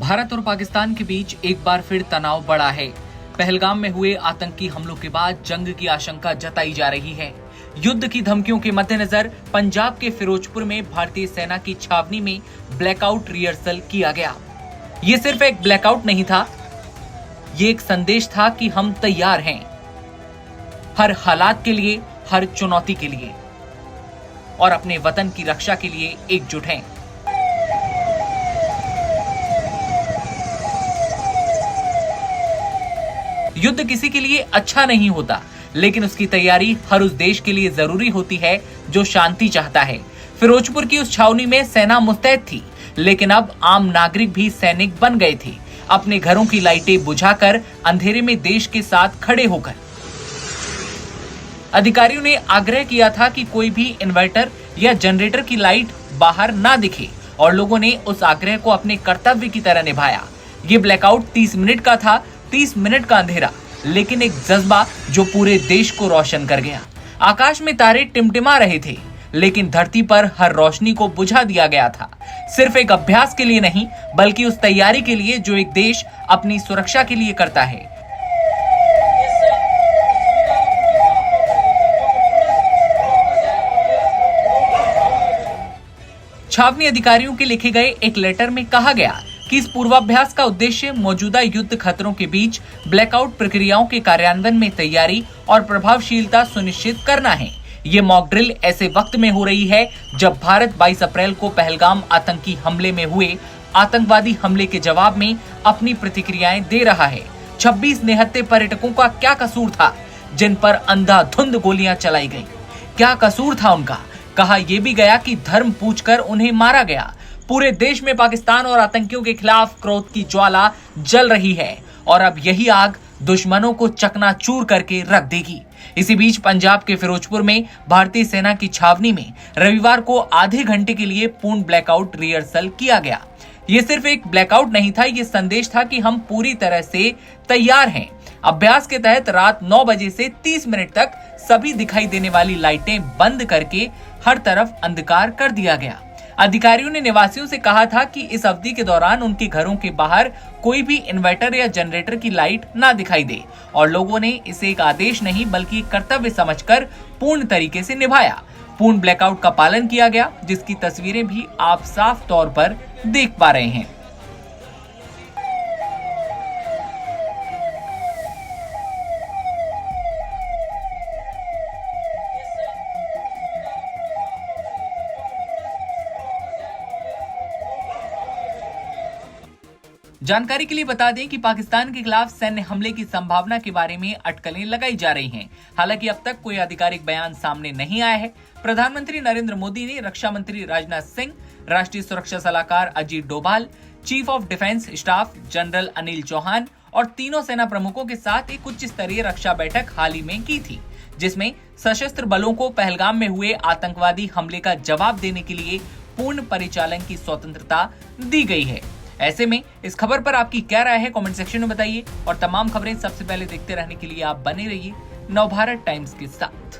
भारत और पाकिस्तान के बीच एक बार फिर तनाव बढ़ा है। पहलगाम में हुए आतंकी हमलों के बाद जंग की आशंका जताई जा रही है। युद्ध की धमकियों के मद्देनजर पंजाब के फिरोजपुर में भारतीय सेना की छावनी में ब्लैकआउट रिहर्सल किया गया। ये सिर्फ एक ब्लैकआउट नहीं था, ये एक संदेश था कि हम तैयार हैं हर हालात के लिए, हर चुनौती के लिए और अपने वतन की रक्षा के लिए एकजुट हैं। युद्ध किसी के लिए अच्छा नहीं होता, लेकिन उसकी तैयारी हर उस देश के लिए जरूरी होती है जो शांति चाहता है। फिरोजपुर की उस छावनी में सेना मुस्तैद थी, लेकिन अब आम नागरिक भी सैनिक बन गए थे, अपने घरों की लाइटें बुझाकर अंधेरे में देश के साथ खड़े होकर। अधिकारियों ने आग्रह किया था कि कोई भी इन्वर्टर या जनरेटर की लाइट बाहर ना दिखे और लोगों ने उस आग्रह को अपने कर्तव्य की तरह निभाया। ये ब्लैकआउट 30 मिनट का था, 30 मिनट का अंधेरा, लेकिन एक जज्बा जो पूरे देश को रोशन कर गया। आकाश में तारे टिमटिमा रहे थे, लेकिन धरती पर हर रोशनी को बुझा दिया गया था। सिर्फ एक अभ्यास के लिए नहीं, बल्कि उस तैयारी के लिए जो एक देश अपनी सुरक्षा के लिए करता है। छावनी अधिकारियों के लिखे गए एक लेटर में कहा गया कि इस पूर्वाभ्यास का उद्देश्य मौजूदा युद्ध खतरों के बीच ब्लैकआउट प्रक्रियाओं के कार्यान्वयन में तैयारी और प्रभावशीलता सुनिश्चित करना है। ये मॉक ड्रिल ऐसे वक्त में हो रही है जब भारत 22 अप्रैल को पहलगाम आतंकी हमले में हुए आतंकवादी हमले के जवाब में अपनी प्रतिक्रियाएं दे रहा है। 26 निहत्थे पर्यटकों का क्या कसूर था जिन पर अंधाधुंध गोलियां चलाई गई? क्या कसूर था उनका? कहा यह भी गया कि धर्म पूछकर उन्हें मारा गया। पूरे देश में पाकिस्तान और आतंकियों के खिलाफ क्रोध की ज्वाला जल रही है और अब यही आग दुश्मनों को चकनाचूर करके रख देगी। इसी बीच पंजाब के फिरोजपुर में भारतीय सेना की छावनी में रविवार को आधे घंटे के लिए पूर्ण ब्लैकआउट रिहर्सल किया गया। ये सिर्फ एक ब्लैकआउट नहीं था, ये संदेश था कि हम पूरी तरह से तैयार हैं। अभ्यास के तहत रात 9 बजे से 30 मिनट तक सभी दिखाई देने वाली लाइटें बंद करके हर तरफ अंधकार कर दिया गया। अधिकारियों ने निवासियों से कहा था कि इस अवधि के दौरान उनके घरों के बाहर कोई भी इन्वर्टर या जनरेटर की लाइट ना दिखाई दे और लोगों ने इसे एक आदेश नहीं बल्कि कर्तव्य समझकर पूर्ण तरीके से निभाया। पूर्ण ब्लैकआउट का पालन किया गया, जिसकी तस्वीरें भी आप साफ तौर पर देख पा रहे हैं। जानकारी के लिए बता दें कि पाकिस्तान के खिलाफ सैन्य हमले की संभावना के बारे में अटकलें लगाई जा रही हैं। हालांकि अब तक कोई आधिकारिक बयान सामने नहीं आया है। प्रधानमंत्री नरेंद्र मोदी ने रक्षा मंत्री राजनाथ सिंह, राष्ट्रीय सुरक्षा सलाहकार Ajit Doval, chief of defence staff general Anil Chauhan और तीनों सेना प्रमुखों के साथ एक उच्च स्तरीय रक्षा बैठक हाल ही में की थी, जिसमें सशस्त्र बलों को पहलगाम में हुए आतंकवादी हमले का जवाब देने के लिए पूर्ण परिचालन की स्वतंत्रता दी गई है। ऐसे में इस खबर पर आपकी क्या राय है, कमेंट सेक्शन में बताइए और तमाम खबरें सबसे पहले देखते रहने के लिए आप बने रहिए नवभारत टाइम्स के साथ।